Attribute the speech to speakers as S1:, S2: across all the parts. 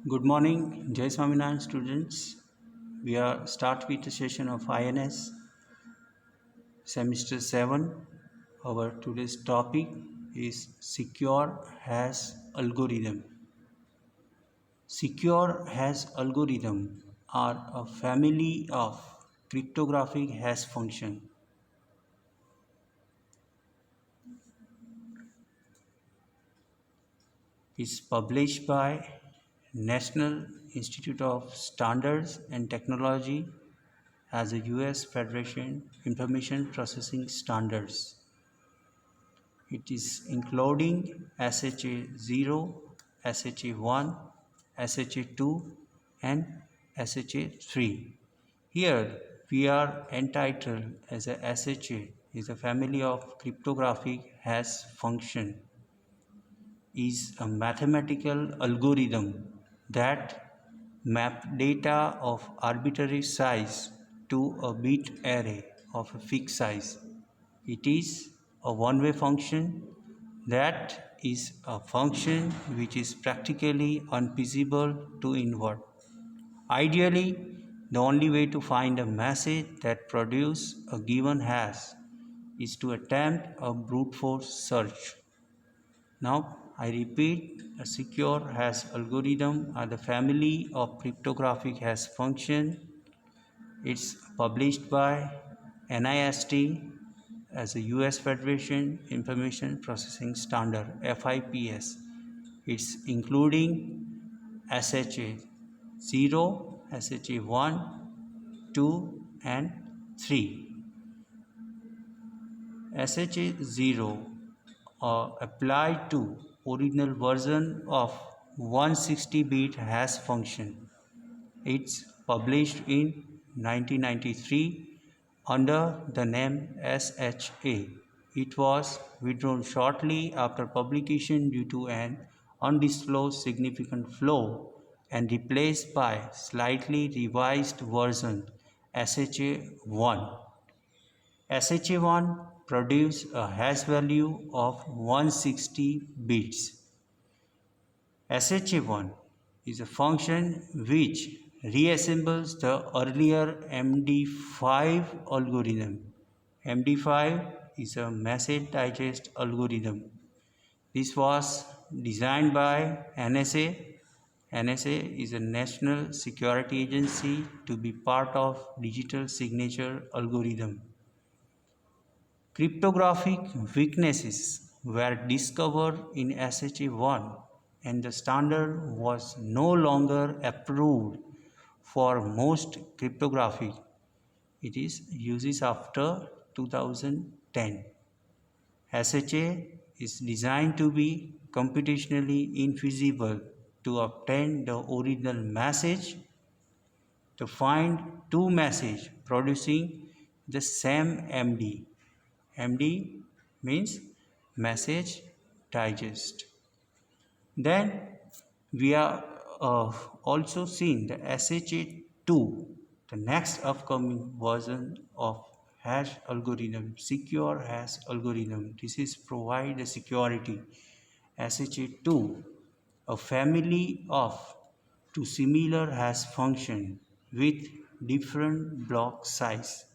S1: Good morning, Jai Swaminarayan students. We are start with the session of INS semester 7. Our today's topic is Secure Hash Algorithm. Secure hash algorithm are a family of cryptographic hash function. Is published by National Institute of Standards and Technology as a US Federation Information Processing Standards. It is including SHA-0, SHA-1, SHA-2 and SHA-3. Here we are entitled as a SHA is a family of cryptographic hash function is a mathematical algorithm that map data of arbitrary size to a bit array of a fixed size. It is a one-way function, that is a function which is practically unfeasible to invert. Ideally, the only way to find a message that produces a given hash is to attempt a brute force search. Now, I repeat, a secure hash algorithm are the family of cryptographic hash function. It's published by NIST as a US Federation Information Processing Standard FIPS. It's including SHA 0, SHA 1, 2 and 3. SHA 0 applied to original version of 160-bit hash function. It's published in 1993 under the name SHA. It was withdrawn shortly after publication due to an undisclosed significant flaw and replaced by slightly revised version SHA-1. SHA-1 produced a hash value of 160 bits. SHA-1 is a function which reassembles the earlier MD5 algorithm. MD5 is a message digest algorithm. This was designed by NSA. NSA is a national security agency to be part of digital signature algorithm. Cryptographic weaknesses were discovered in SHA-1 and the standard was no longer approved for most cryptography. It is uses after 2010. SHA is designed to be computationally infeasible to obtain the original message, to find two messages producing the same MD. MD means message digest. Then we are also seeing the SHA-2, the next upcoming version of hash algorithm, secure hash algorithm. This is provide the security. SHA-2, a family of two similar hash function with different block size,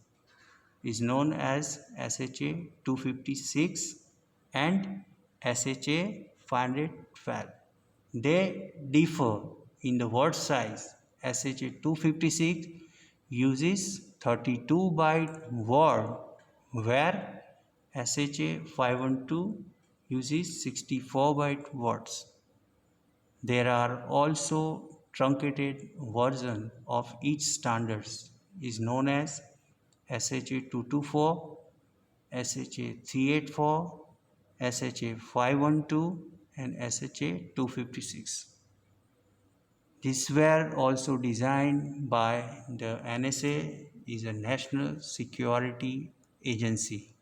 S1: is known as SHA 256 and SHA 512. They differ in the word size. SHA 256 uses 32 byte word, where SHA 512 uses 64 byte words. There are also truncated version of each standards is known as SHA-224, SHA-384, SHA-512 and SHA-256. These were also designed by the NSA, is a national security agency.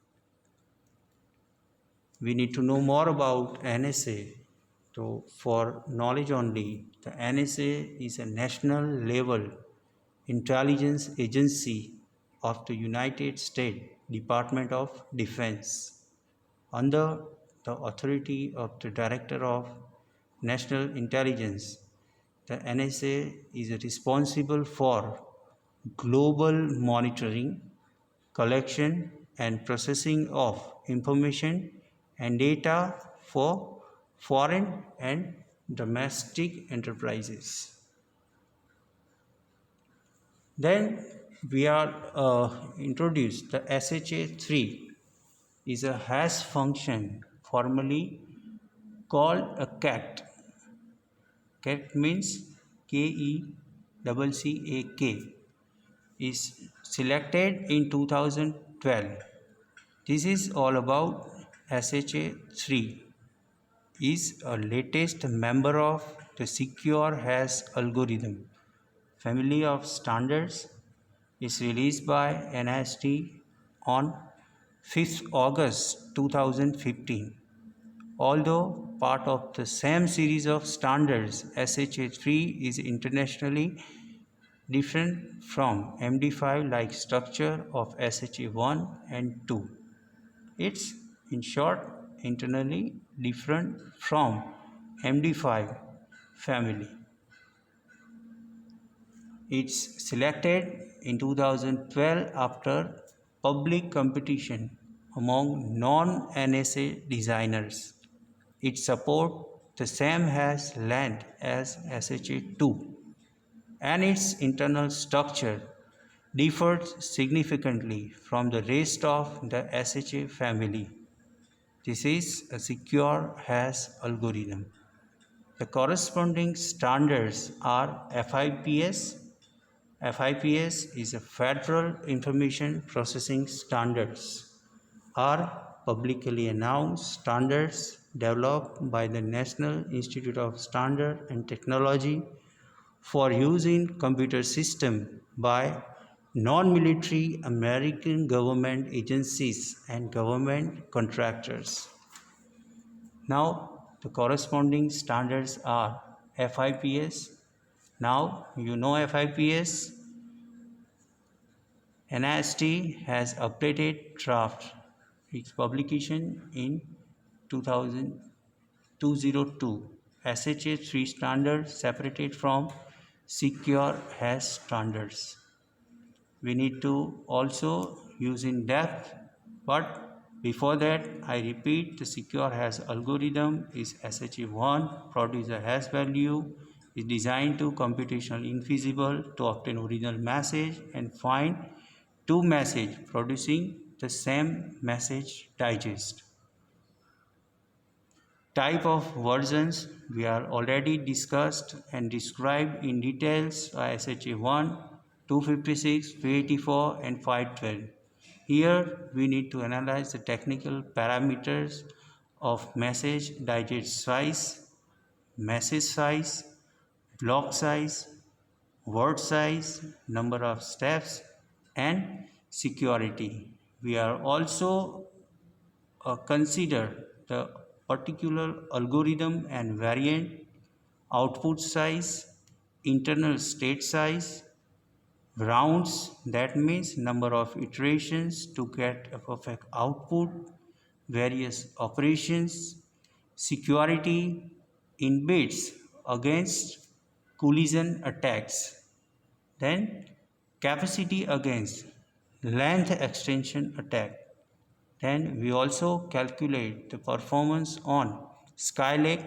S1: We need to know more about NSA. So for knowledge only, the NSA is a national level intelligence agency of the United States Department of Defense under the authority of the Director of National Intelligence. the NSA is responsible for global monitoring, collection, and processing of information and data for foreign and domestic enterprises. Then we are introduced the SHA-3 is a hash function formally called a CAT. CAT means KECCAK is selected in 2012. This is all about SHA-3 is a latest member of the secure hash algorithm family of standards is released by NIST on 5th August 2015. Although part of the same series of standards, SHA-3 is internationally different from MD5 like structure of SHA-1 and 2. It's, in short, internally different from MD5 family. It's selected in 2012 after public competition among non-NSA designers. It supports the same hash length as SHA-2 and its internal structure differs significantly from the rest of the SHA family. This is a secure hash algorithm. The corresponding standards are FIPS. FIPS is a Federal Information Processing Standards, are publicly announced standards developed by the National Institute of Standards and Technology for use in computer systems by non-military American government agencies and government contractors. Now, the corresponding standards are FIPS. Now, you know FIPS. NIST has updated draft its publication in 2002. SHA-3 standard separated from secure hash standards. We need to also use in depth, but before that I repeat the secure hash algorithm is SHA-1 produce a hash value is designed to computationally infeasible to obtain original message and find two messages producing the same message digest. Type of versions we are already discussed and described in details SHA-1, 256, 384 and 512. Here we need to analyze the technical parameters of message digest size, message size, block size, word size, number of steps and security. We are also consider the particular algorithm and variant, output size, internal state size, rounds, that means number of iterations to get a perfect output, various operations, security in bits against collision attacks, then capacity against length extension attack. Then we also calculate the performance on Skylake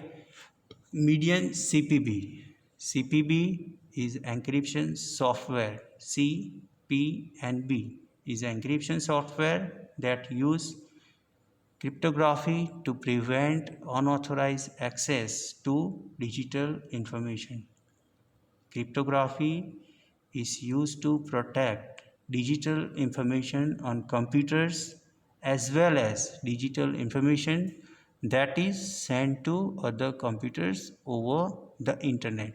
S1: median CPB. CPB is encryption software. C, P and B is encryption software that use cryptography to prevent unauthorized access to digital information. Cryptography is used to protect digital information on computers as well as digital information that is sent to other computers over the internet,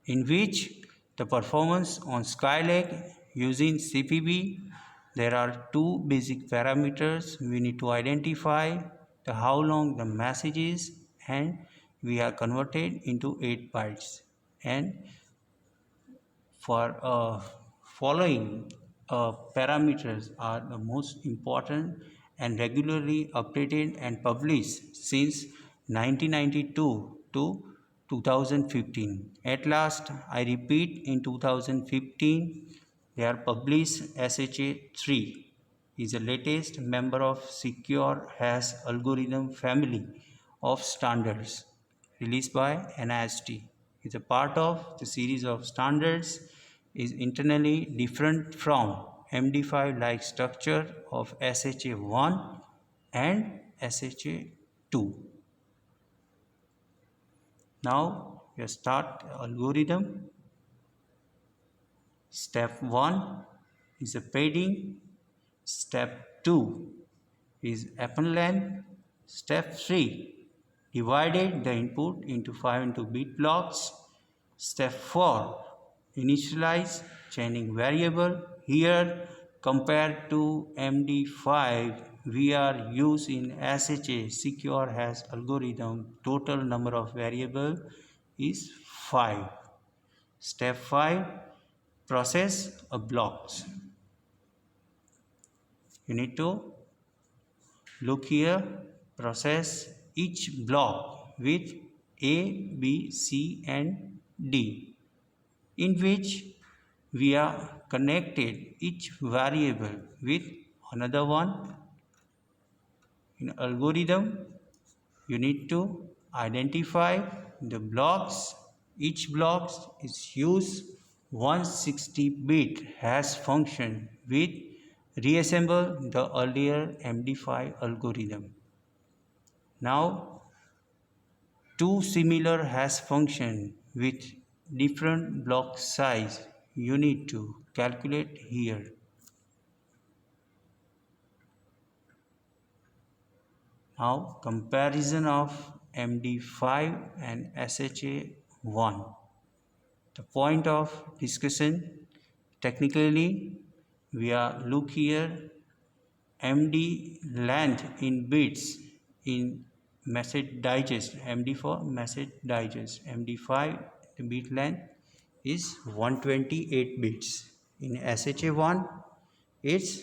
S1: in which the performance on Skylake using CPB, there are two basic parameters we need to identify the how long the message is and we are converted into 8 bytes, and for following parameters are the most important and regularly updated and published since 1992 to 2015. At last, I repeat, in 2015, they are published SHA-3 is the latest member of Secure Hash algorithm family of standards released by NIST. It's a part of the series of standards is internally different from MD5 like structure of SHA-1 and SHA-2. Now we start algorithm. Step 1 is a padding. Step 2 is append length. Step 3 divided the input into 5 bit blocks. Step 4 initialize chaining variable. Here compared to MD5 we are using SHA secure hash algorithm. Total number of variable is 5. Step 5 process of blocks. You need to look here, process each block with A, B, C and D, in which we are connected each variable with another one. In algorithm, you need to identify the blocks. Each block is used 160-bit hash function with reassemble the earlier MD5 algorithm. Now, two similar hash function with different block size you need to calculate here. Now, comparison of MD5 and SHA-1. The point of discussion, technically we are look here MD length in bits in message digest, MD for message digest, MD5 the bit length is 128 bits. In SHA-1 it's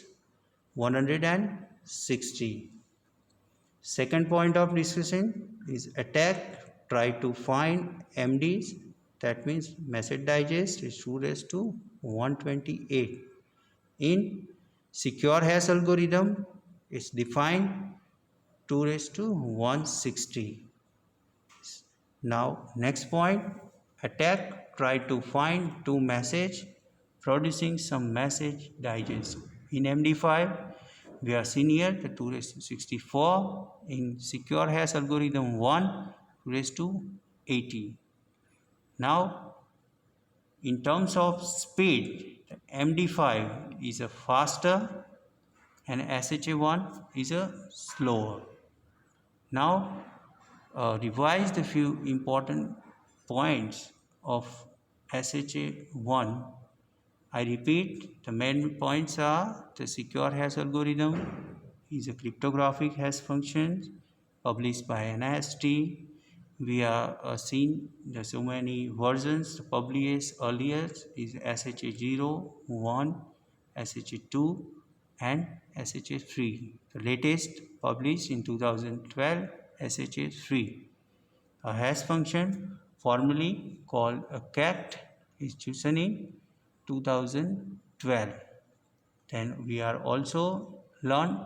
S1: 160. Second point of discussion is attack. Try to find MDs, that means message digest is 2 raised to 128. In secure hash algorithm is defined 2 raised to 160. Now next point, attack. Try to find two message producing some message digest. In MD5 we are seeing here the 2 raised to 64. In secure hash algorithm 1 2 raised to 80. Now in terms of speed, MD5 is a faster and SHA-1 is a slower. Now revise the few important points of SHA-1. I repeat, the main points are the secure hash algorithm is a cryptographic hash function published by NIST. We are seeing the so many versions published earlier is SHA-0, 1, SHA-2 and SHA-3. The latest published in 2012 SHA-3. A hash function formerly called a cat is chosen in 2012. Then we are also learn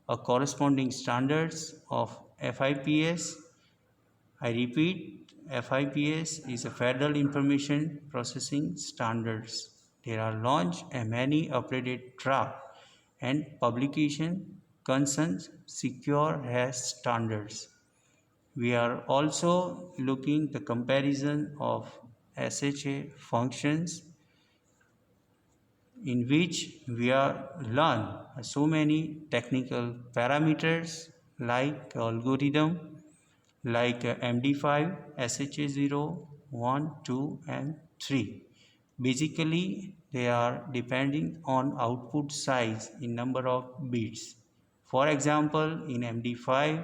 S1: a corresponding standards of FIPS. I repeat, FIPS is a Federal Information Processing Standards. There are launched and many updated draft and publication concerns secure hash standards. We are also looking the comparison of SHA functions in which we are learn so many technical parameters like algorithm, like MD5, SHA-0, 1, 2 and 3. Basically, they are depending on output size in number of bits. For example, in MD5,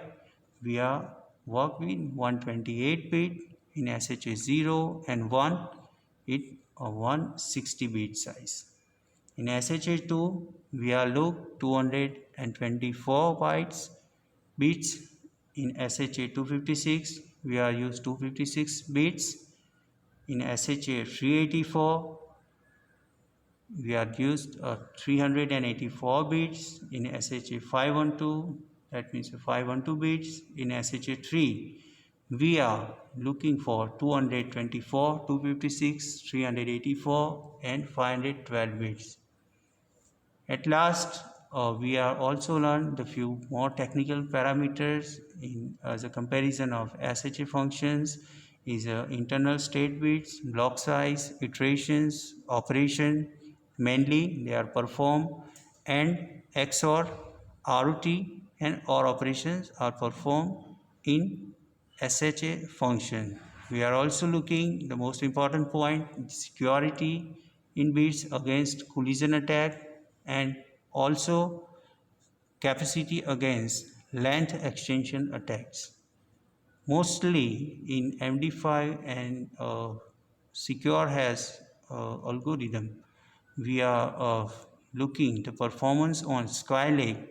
S1: we are work with 128 bit, in SHA-0 and 1, it a 160 bit size. In SHA-2, we are look 224 bits. In SHA-256, we are used 256 bits. In SHA 384 we are used 384 bits. In SHA 512, that means 512 bits. In SHA 3 we are looking for 224, 256, 384 and 512 bits. At last, we are also learned the few more technical parameters in as a comparison of SHA functions is internal state bits, block size, iterations, operation. Mainly, they are performed and XOR, ROT and OR operations are performed in SHA function. We are also looking the most important point, security in bits against collision attack and also capacity against length extension attacks. Mostly in MD5 and Secure has algorithm, we are looking the performance on Skylake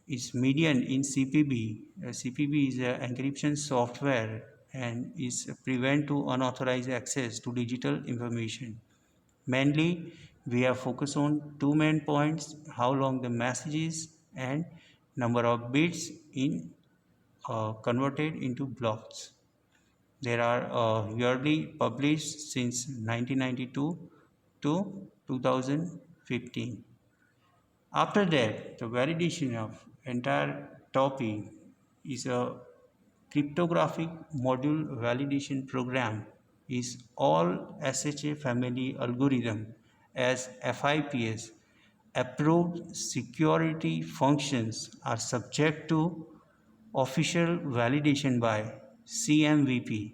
S1: is median in CPB. CPB is an encryption software and is prevent to unauthorized access to digital information. Mainly, we are focused on two main points: how long the message is and number of bits in converted into blocks. There are yearly published since 1992 to 2015. After that, the validation of entire topic is a cryptographic module validation program is all SHA family algorithm as FIPS approved security functions are subject to official validation by CMVP.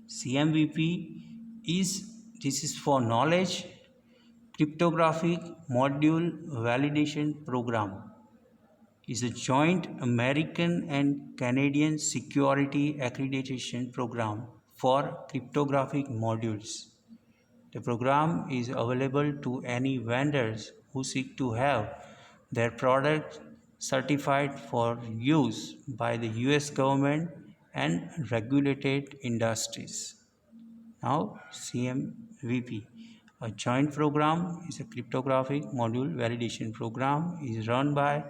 S1: CMVP is this is for knowledge cryptographic module validation program is a joint American and Canadian security accreditation program for cryptographic modules. The program is available to any vendors who seek to have their product certified for use by the US government and regulated industries. Now, CMVP, a joint program, is a cryptographic module validation program is run by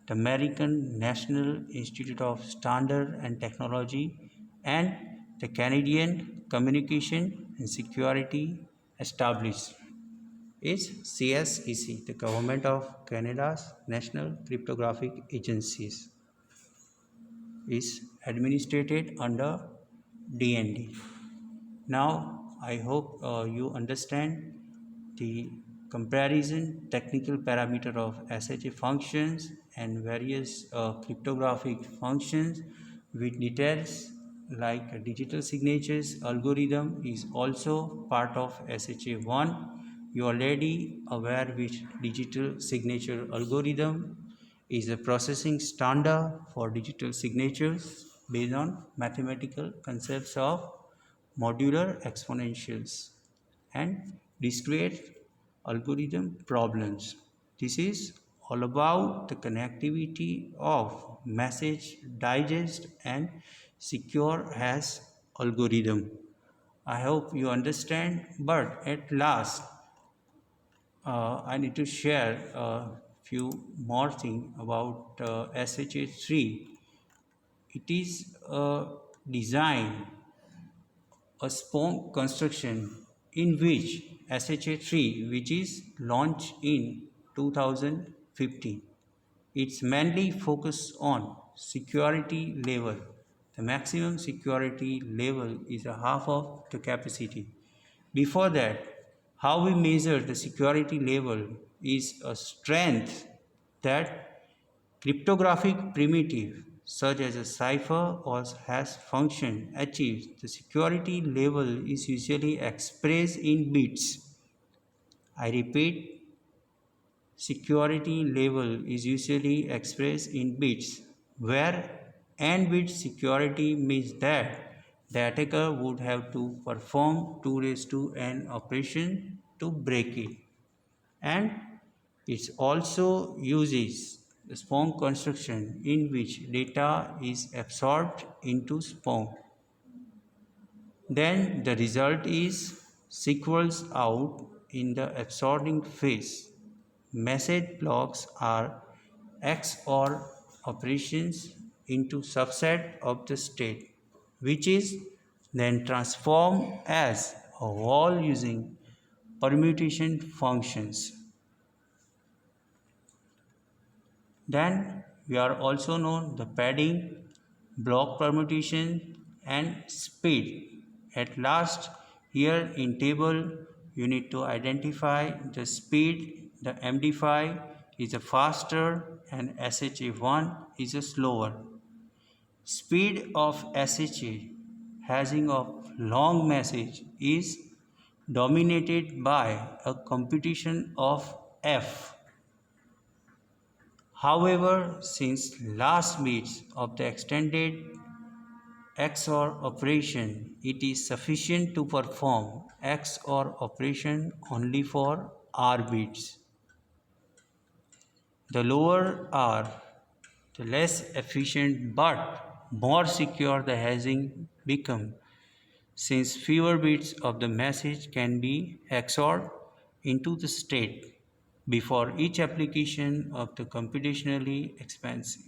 S1: the American National Institute of Standard and Technology and the Canadian Communication and Security established is CSEC, the Government of Canada's National Cryptographic Agencies, is administered under DND. Now, I hope you understand the comparison technical parameter of SHA functions and various cryptographic functions with details like digital signatures algorithm is also part of SHA-1. You are already aware which digital signature algorithm is a processing standard for digital signatures based on mathematical concepts of modular exponentials and discrete algorithm problems. This is all about the connectivity of message digest and secure hash algorithm. I hope you understand, but at last I need to share a few more things about SHA-3. It is a design a SPON construction in which SHA-3, which is launched in 2015, it's mainly focused on security level. The maximum security level is a half of the capacity. Before that, how we measure the security level is a strength that cryptographic primitive such as a cipher or hash function achieves. The security level is usually expressed in bits. I repeat, security level is usually expressed in bits, where n bit security means that the attacker would have to perform 2 raised to n operation to break it. And it also uses the SPON construction in which data is absorbed into SPON. Then the result is sequels out in the absorbing phase. Message blocks are XOR operations into subset of the state, which is then transformed as a wall using permutation functions. Then we are also known the padding, block permutation and speed. At last, here in table you need to identify the speed. The MD5 is a faster and SHA1 is a slower. Speed of SHA having of long message is dominated by a computation of F. However, since last bits of the extended XOR operation, it is sufficient to perform XOR operation only for R bits. The lower R, the less efficient but more secure the hashing become, since fewer bits of the message can be XORed into the state before each application of the computationally expensive.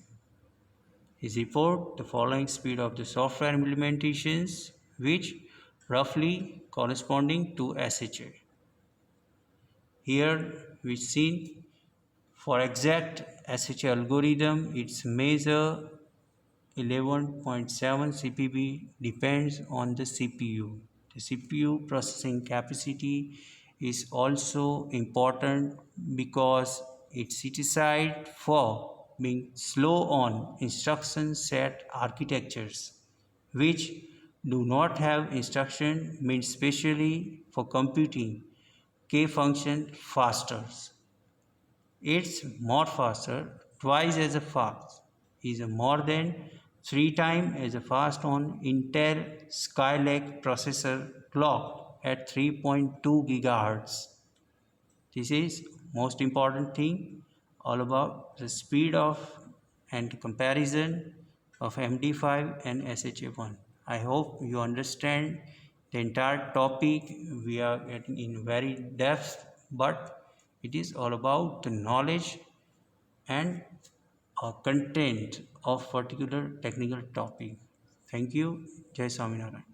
S1: He report the following speed of the software implementations which roughly corresponding to SHA. Here we seen for exact SHA algorithm its measure 11.7 CPB depends on the CPU. The CPU processing capacity is also important because it's set for being slow on instruction set architectures which do not have instruction meant specially for computing K function faster. It's more faster, twice as fast, is more than 3 times as fast on Intel Skylake processor clock at 3.2 GHz. This is most important thing all about the speed of and comparison of MD5 and SHA1. I hope you understand the entire topic. We are getting in very depth, but it is all about the knowledge and content of particular technical topic. Thank you. Jai Swaminarayan.